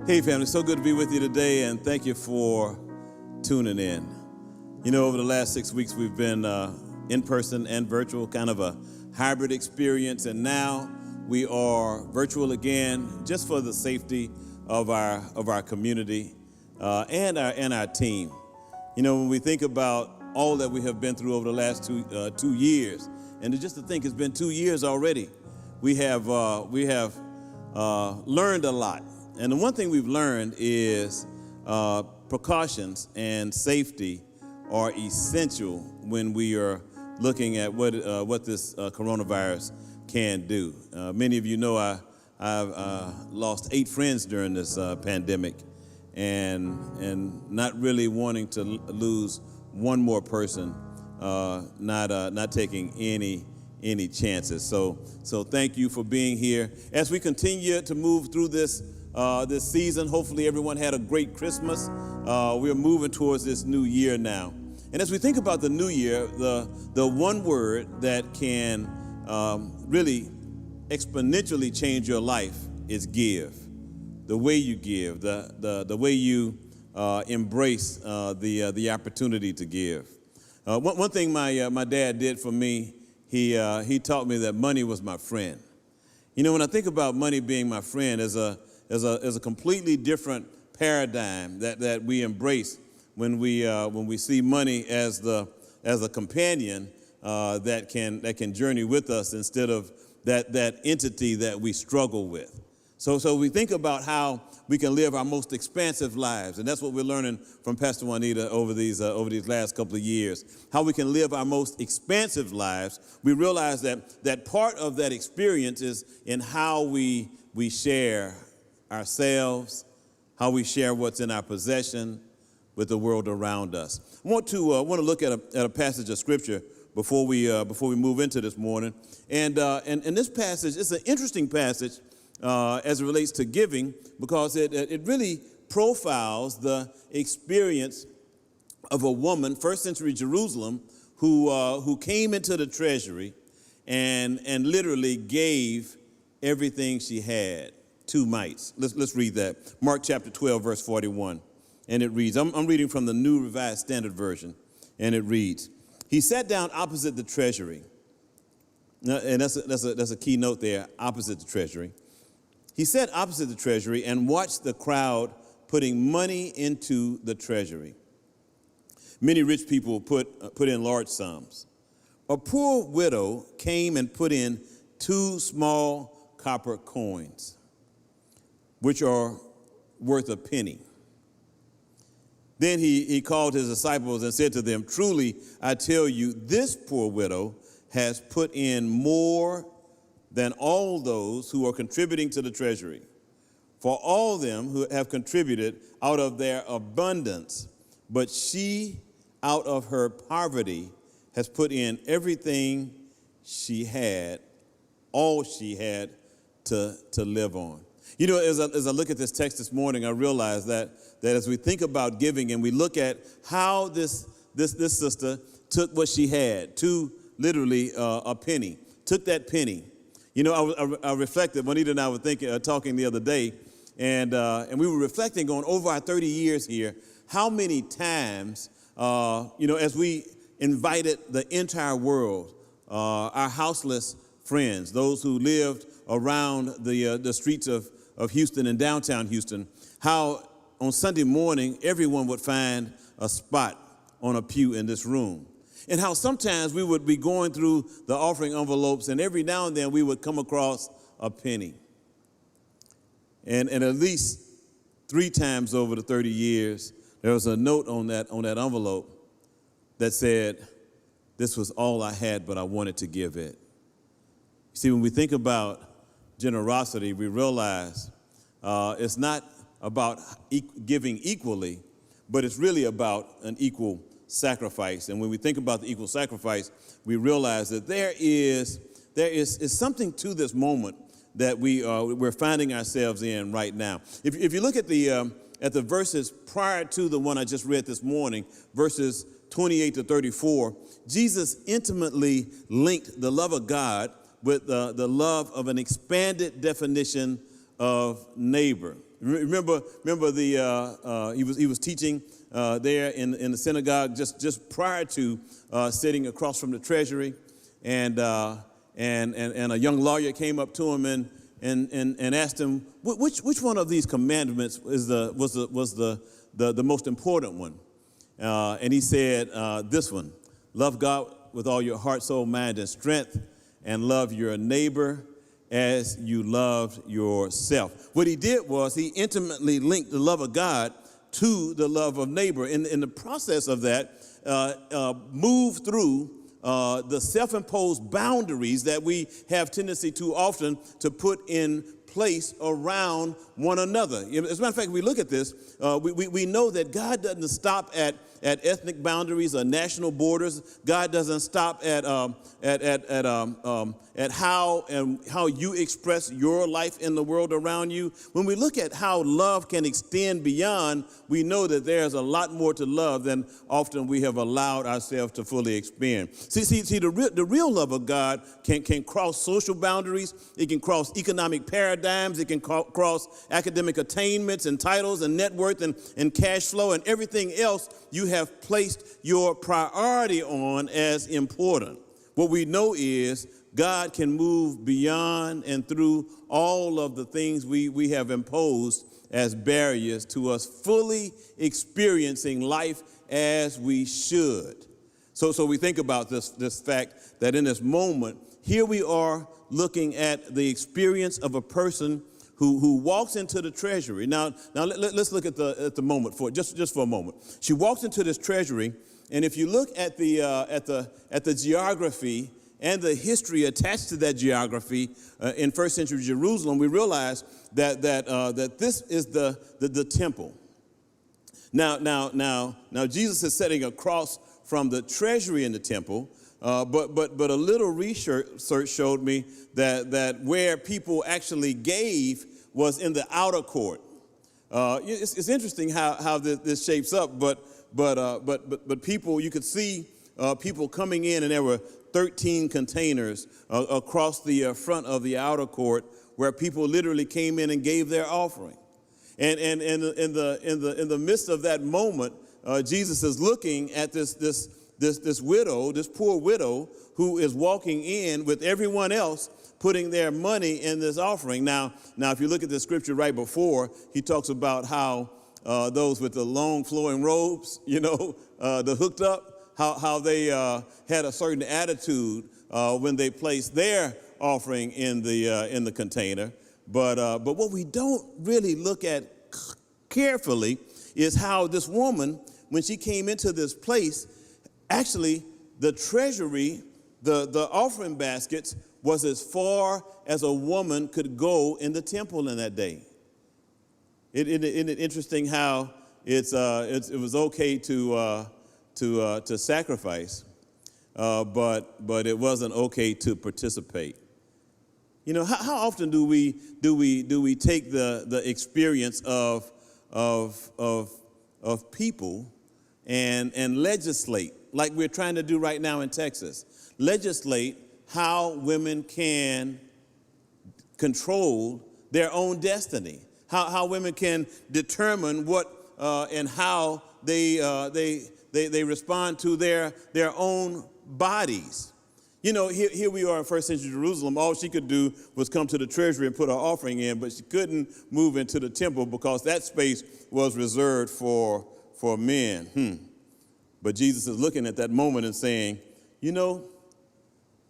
Hey family, so good to be with you today, and thank you for tuning in. You know, over the last 6 weeks we've been in person and virtual, kind of a hybrid experience, and now we are virtual again, just for the safety of our community and our team. You know, when we think about all that we have been through over the last two years, and just to think it's been 2 years already, we have learned a lot. And the one thing we've learned is precautions and safety are essential when we are looking at what this coronavirus can do. Many of you know I've lost 8 friends during this pandemic, and not really wanting to lose one more person, not taking any chances. So thank you for being here as we continue to move through this season. Hopefully everyone had a great Christmas. We're moving towards this new year now. And as we think about the new year, the one word that can really exponentially change your life is give. The way you give, the way you embrace the opportunity to give. One thing my dad did for me, he taught me that money was my friend. You know, when I think about money being my friend, as a completely different paradigm that we embrace when we see money as a companion that can journey with us instead of that entity that we struggle with. So we think about how we can live our most expansive lives, and that's what we're learning from Pastor Juanita over these last couple of years. How we can live our most expansive lives. We realize that part of that experience is in how we share ourselves, how we share what's in our possession with the world around us. I want to look at a passage of scripture before we move into this morning, and this passage is an interesting passage as it relates to giving, because it really profiles the experience of a woman, first century Jerusalem, who came into the treasury and literally gave everything she had. 2 mites. Let's read that. Mark chapter 12, verse 41. And it reads, I'm reading from the New Revised Standard Version, and it reads, he sat down opposite the treasury. And that's a key note there, opposite the treasury. He sat opposite the treasury and watched the crowd putting money into the treasury. Many rich people put in large sums. A poor widow came and put in 2 small copper coins, which are worth a penny. Then he called his disciples and said to them, truly, I tell you, this poor widow has put in more than all those who are contributing to the treasury. For all them who have contributed out of their abundance, but she, out of her poverty, has put in everything she had, all she had to live on. You know, as I look at this text this morning, I realize that as we think about giving and we look at how this sister took what she had, literally a penny, took that penny. You know, I reflected, Juanita and I were talking the other day, and we were reflecting on over our 30 years here, how many times, as we invited the entire world, our houseless friends, those who lived around the streets of Houston and downtown Houston, how on Sunday morning everyone would find a spot on a pew in this room. And how sometimes we would be going through the offering envelopes, and every now and then we would come across a penny. And at least 3 times over the 30 years, there was a note on that envelope that said, this was all I had, but I wanted to give it. You see, when we think about generosity, we realize it's not about giving equally, but it's really about an equal sacrifice. And when we think about the equal sacrifice, we realize that there is something to this moment that we're finding ourselves in right now. If you look at the verses prior to the one I just read this morning, verses 28 to 34, Jesus intimately linked the love of God with the love of an expanded definition of neighbor. Remember he was teaching there in the synagogue just prior to sitting across from the treasury, and a young lawyer came up to him and asked him, which one of these commandments was the most important one? And he said, this one: love God with all your heart, soul, mind, and strength, and love your neighbor as you loved yourself. What he did was he intimately linked the love of God to the love of neighbor. In the process of that, moved through the self-imposed boundaries that we have tendency too often to put in place around one another. As a matter of fact, we look at this, we know that God doesn't stop at ethnic boundaries or national borders. God doesn't stop at how you express your life in the world around you. When we look at how love can extend beyond, we know that there's a lot more to love than often we have allowed ourselves to fully experience. See, the real love of God can cross social boundaries. It can cross economic paradigms. It can cross academic attainments and titles and net worth and cash flow and everything else you have placed your priority on as important. What we know is God can move beyond and through all of the things we have imposed as barriers to us fully experiencing life as we should. So we think about this fact that in this moment, here we are looking at the experience of a person who walks into the treasury. Now let's look at the moment for just for a moment. She walks into this treasury, and if you look at the geography and the history attached to that geography in first century Jerusalem, we realize that this is the temple. Now Jesus is sitting across from the treasury in the temple, but a little research showed me that where people actually gave was in the outer court. It's interesting how this shapes up, but people, you could see people coming in, and there were 13 containers across the front of the outer court where people literally came in and gave their offering. And in the midst of that moment, Jesus is looking at this widow, this poor widow, who is walking in with everyone else putting their money in this offering. Now, if you look at the scripture right before, he talks about how those with the long flowing robes, the hooked up, how they had a certain attitude when they placed their offering in the container. But what we don't really look at carefully is how this woman, when she came into this place, actually the treasury, the offering baskets, was as far as a woman could go in the temple in that day. Isn't it interesting how it was okay to sacrifice, but it wasn't okay to participate. How often do we take the experience of people and legislate, like we're trying to do right now in Texas, legislate how women can control their own destiny, how women can determine what and how they respond to their own bodies. Here we are in first century Jerusalem. All she could do was come to the treasury and put her offering in, but she couldn't move into the temple because that space was reserved for men. But Jesus is looking at that moment and saying,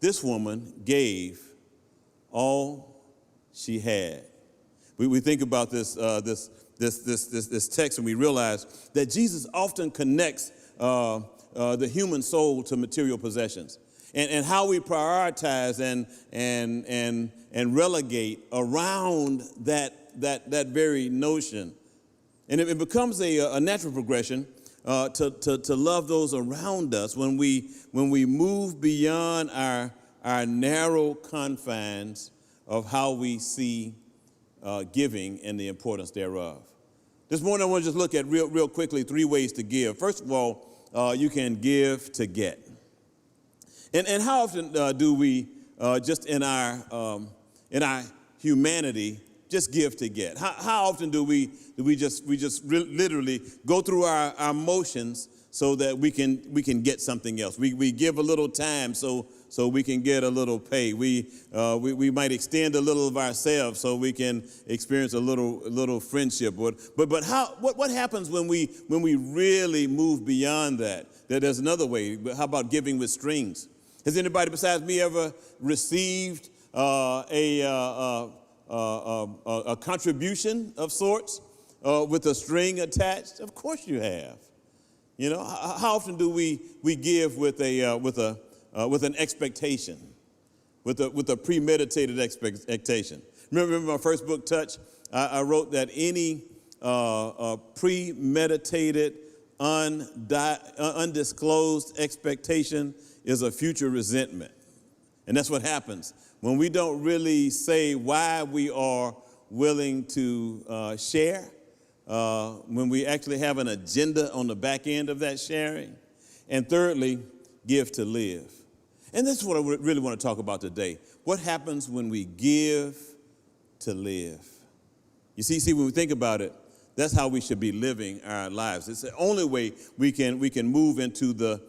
this woman gave all she had. We think about this text, and we realize that Jesus often connects the human soul to material possessions, and how we prioritize and relegate around that very notion, and it becomes a natural progression to love those around us when we move beyond our narrow confines of how we see giving and the importance thereof. This morning I want to just look at real quickly 3 ways to give. First of all, you can give to get. And how often do we just in our humanity give to get? How often do we literally go through our motions so that we can get something else? We give a little time so we can get a little pay. We might extend a little of ourselves so we can experience a little friendship. But what happens when we really move beyond that? There's another way. How about giving with strings? Has anybody besides me ever received a contribution of sorts with a string attached? Of course you have. You know, how often do we give with an expectation, with a premeditated expectation? Remember my first book, Touch? I wrote that any premeditated, undisclosed expectation is a future resentment. And that's what happens when we don't really say why we are willing to share, when we actually have an agenda on the back end of that sharing. And thirdly, give to live. And that's what I really want to talk about today. What happens when we give to live? You see, when we think about it, that's how we should be living our lives. It's the only way we can move into the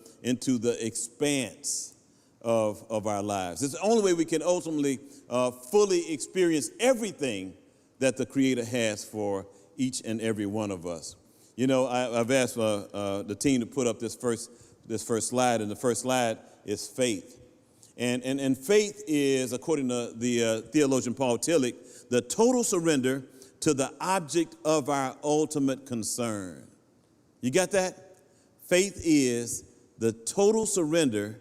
expanse of our lives. It's the only way we can ultimately fully experience everything that the Creator has for each and every one of us. You know, I've asked the team to put up this first slide, and the first slide is faith. And faith is, according to the theologian Paul Tillich, the total surrender to the object of our ultimate concern. You got that? Faith is the total surrender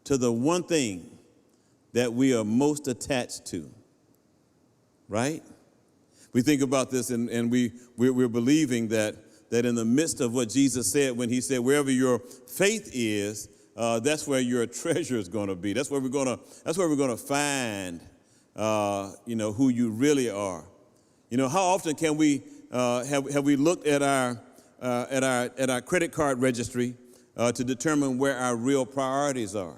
to the one thing that we are most attached to, right? We think about this and we're believing that in the midst of what Jesus said when he said, wherever your faith is, that's where your treasure is going to be. That's where we're going to find, who you really are. You know, how often can we have we looked at our credit card registry to determine where our real priorities are?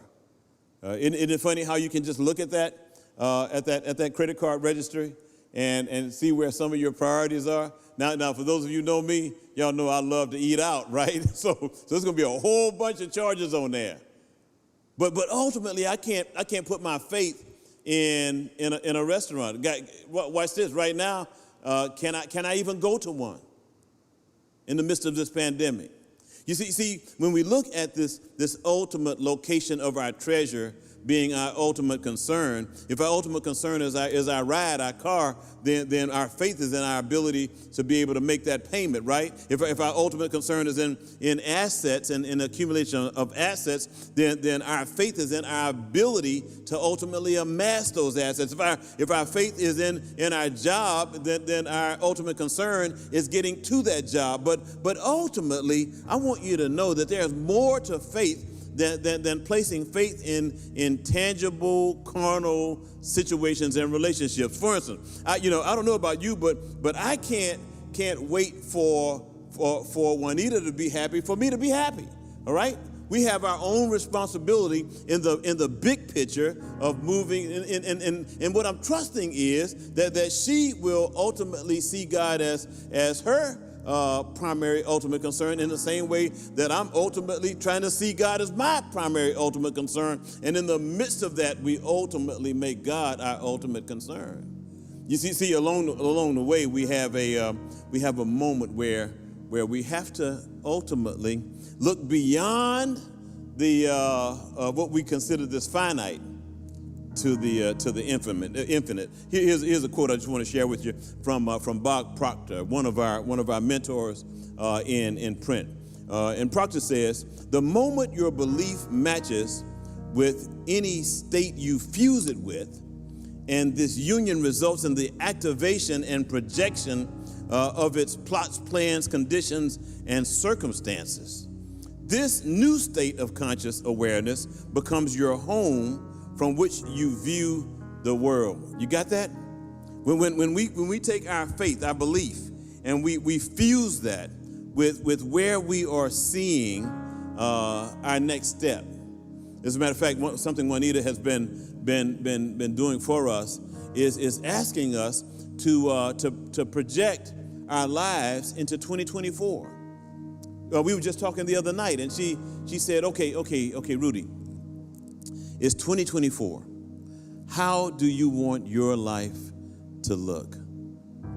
Isn't it funny how you can just look at that credit card registry and see where some of your priorities are? Now, for those of you who know me, y'all know I love to eat out, right? So there's going to be a whole bunch of charges on there. But ultimately, I can't put my faith in a restaurant. Watch this right now. Can I even go to one in the midst of this pandemic? You see, when we look at this ultimate location of our treasure being our ultimate concern, if our ultimate concern is our ride, our car, then our faith is in our ability to be able to make that payment, right? If our ultimate concern is in assets and in accumulation of assets, then our faith is in our ability to ultimately amass those assets. If our faith is in our job, then our ultimate concern is getting to that job. But ultimately, I want you to know that there's more to faith than placing faith in tangible, carnal situations and relationships. For instance, I don't know about you, but I can't wait for Juanita to be happy, for me to be happy. All right? We have our own responsibility in the big picture of moving, and what I'm trusting is that she will ultimately see God as her primary ultimate concern, in the same way that I'm ultimately trying to see God as my primary ultimate concern. And in the midst of that, we ultimately make God our ultimate concern. You see, along the way, we have a moment where we have to ultimately look beyond the what we consider this finite to the infinite. Here's a quote I just want to share with you from Bob Proctor, one of our mentors in print. And Proctor says, "The moment your belief matches with any state you fuse it with, and this union results in the activation and projection of its plots, plans, conditions, and circumstances, this new state of conscious awareness becomes your home from which you view the world." You got that? When we take our faith, our belief, and we fuse that with where we are seeing our next step. As a matter of fact, something Juanita has been doing for us is asking us to project our lives into 2024. We were just talking the other night, and she said, okay, Rudy, it's 2024. How do you want your life to look?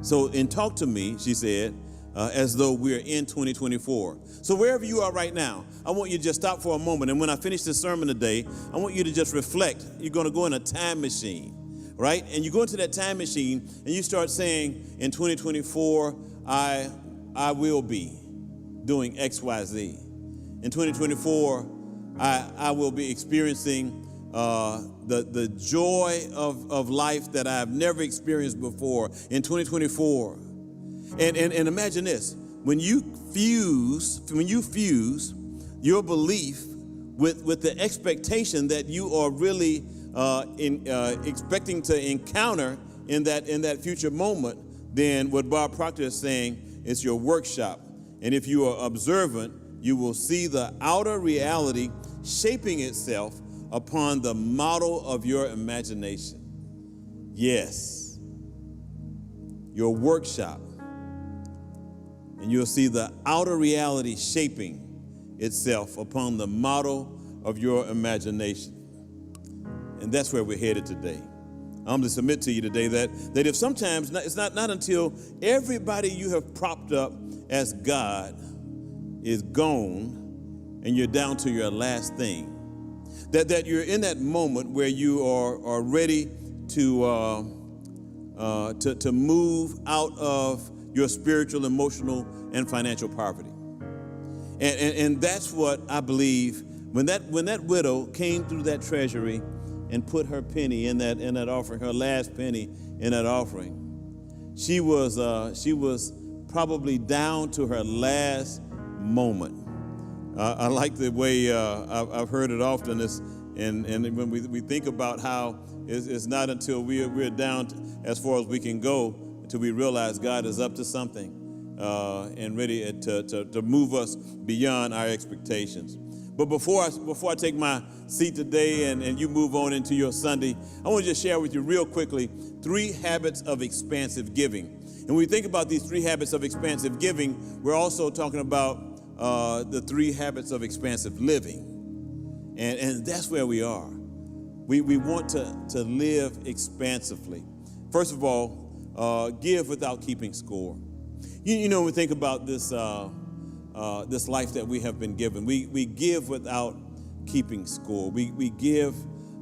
So, and talk to me, she said, as though we're in 2024. So wherever you are right now, I want you to just stop for a moment. And when I finish this sermon today, I want you to just reflect. You're going to go in a time machine, right? And you go into that time machine and you start saying, in 2024, I will be doing X, Y, Z. In 2024, I will be experiencing the joy of life that I've never experienced before. In 2024. And imagine this, when you fuse your belief with the expectation that you are really expecting to encounter in that future moment, then what Bob Proctor is saying is your workshop. And if you are observant, you will see the outer reality shaping itself upon the model of your imagination. Yes, your workshop. And you'll see the outer reality shaping itself upon the model of your imagination. And that's where we're headed today. I'm to submit to you today that if sometimes it's not until everybody you have propped up as God is gone and you're down to your last thing, that you're in that moment where you are ready to move out of your spiritual, emotional, and financial poverty. And that's what I believe when that widow came through that treasury and put her penny in that offering, her last penny in that offering. She was probably down to her last moment. I like the way I've heard it often, and when we think about how it's not until we're down as far as we can go until we realize God is up to something and ready to move us beyond our expectations. But before I take my seat today and you move on into your Sunday, I want to just share with you real quickly 3 habits of expansive giving. And when we think about these 3 habits of expansive giving, we're also talking about the 3 habits of expansive living. And that's where we are. We want to live expansively. First of all, give without keeping score. You know, when we think about this life that we have been given, we give without keeping score. We give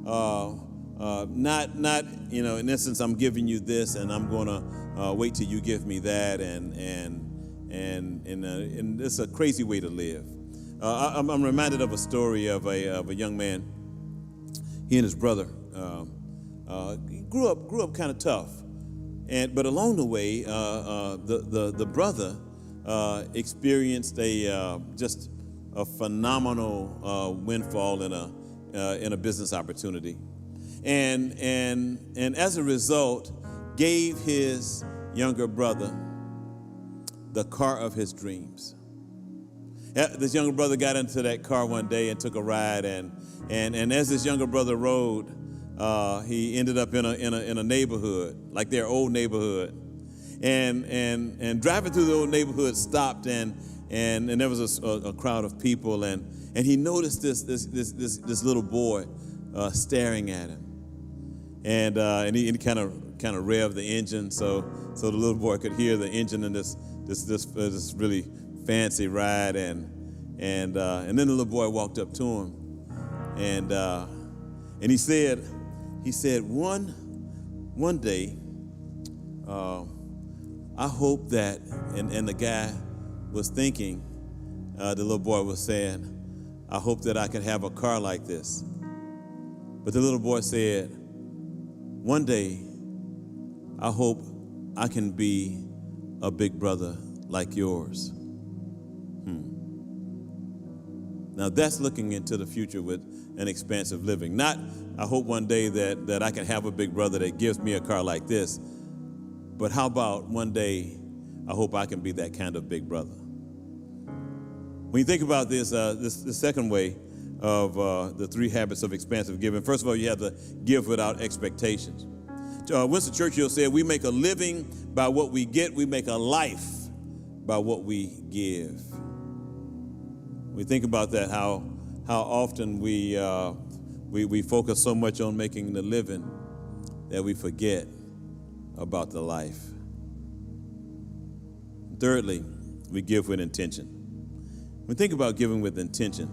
not in essence, I'm giving you this and I'm going to wait till you give me that, and it's a crazy way to live. I'm reminded of a story of a young man. He and his brother grew up kind of tough, but along the way, the brother experienced just a phenomenal windfall in a business opportunity, and as a result, gave his younger brother the car of his dreams. This younger brother got into that car one day and took a ride, and as this younger brother rode, he ended up in a neighborhood, like their old neighborhood, and driving through the old neighborhood, stopped and there was a crowd of people, and he noticed this little boy staring at him, and he kind of revved the engine so the little boy could hear the engine in this really fancy ride, and then the little boy walked up to him, and he said one day, I hope that, and the guy was thinking, the little boy was saying, I hope that I can have a car like this. But the little boy said, one day, I hope I can be a big brother like yours. Now that's looking into the future with an expansive living. Not, I hope one day that I can have a big brother that gives me a car like this, but how about one day, I hope I can be that kind of big brother. When you think about this second way of the 3 habits of expansive giving, first of all, you have to give without expectations. Winston Churchill said, we make a living by what we get. We make a life by what we give. We think about that, how often we focus so much on making the living that we forget about the life. Thirdly, we give with intention. When we think about giving with intention,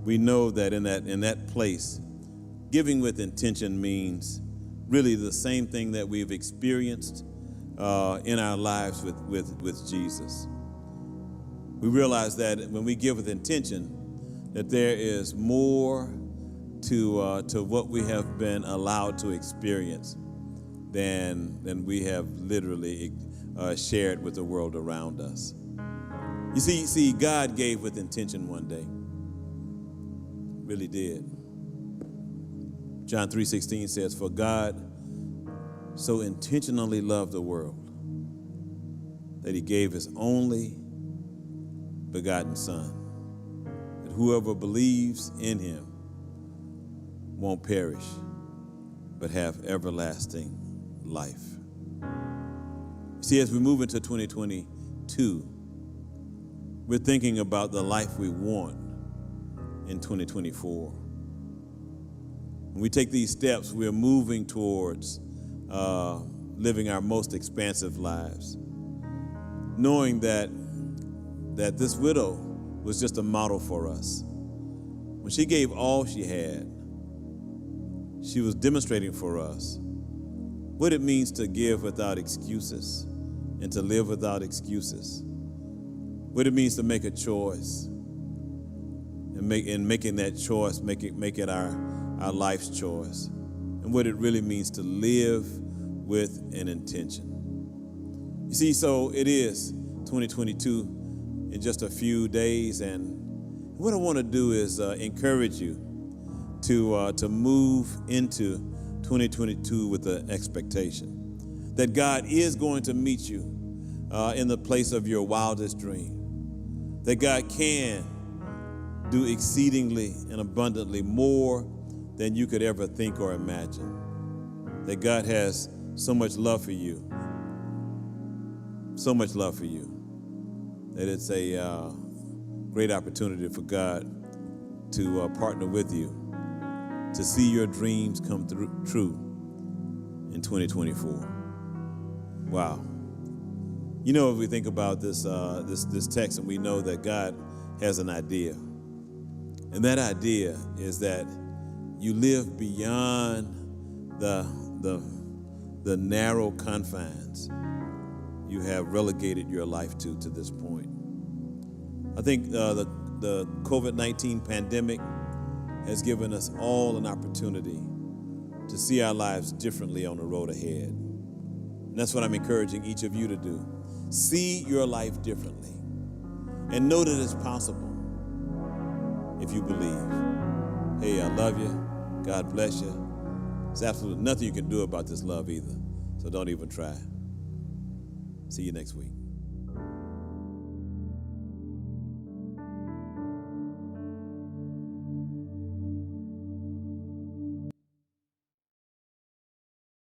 we know that in that place, giving with intention means really the same thing that we've experienced in our lives with Jesus. We realize that when we give with intention, that there is more to what we have been allowed to experience than we have literally shared with the world around us. You see, God gave with intention one day. Really did. John 3:16 says, "For God so intentionally loved the world that he gave his only begotten Son, that whoever believes in him won't perish, but have everlasting life." You see, as we move into 2022, we're thinking about the life we want in 2024. When we take these steps, we're moving towards living our most expansive lives, knowing that this widow was just a model for us. When she gave all she had, she was demonstrating for us what it means to give without excuses and to live without excuses, what it means to make a choice and making that choice, make it our life's choice, and what it really means to live with an intention. You see, so it is 2022 in just a few days, and what I want to do is encourage you to move into 2022 with the expectation that God is going to meet you in the place of your wildest dream, that God can do exceedingly and abundantly more than you could ever think or imagine, that God has so much love for you, that it's a great opportunity for God to partner with you to see your dreams come true in 2024. Wow. You know, if we think about this text, and we know that God has an idea, and that idea is that you live beyond the narrow confines you have relegated your life to this point. I think the COVID-19 pandemic has given us all an opportunity to see our lives differently on the road ahead. And that's what I'm encouraging each of you to do. See your life differently and know that it's possible if you believe. Hey, I love you. God bless you. There's absolutely nothing you can do about this love either, so don't even try. See you next week.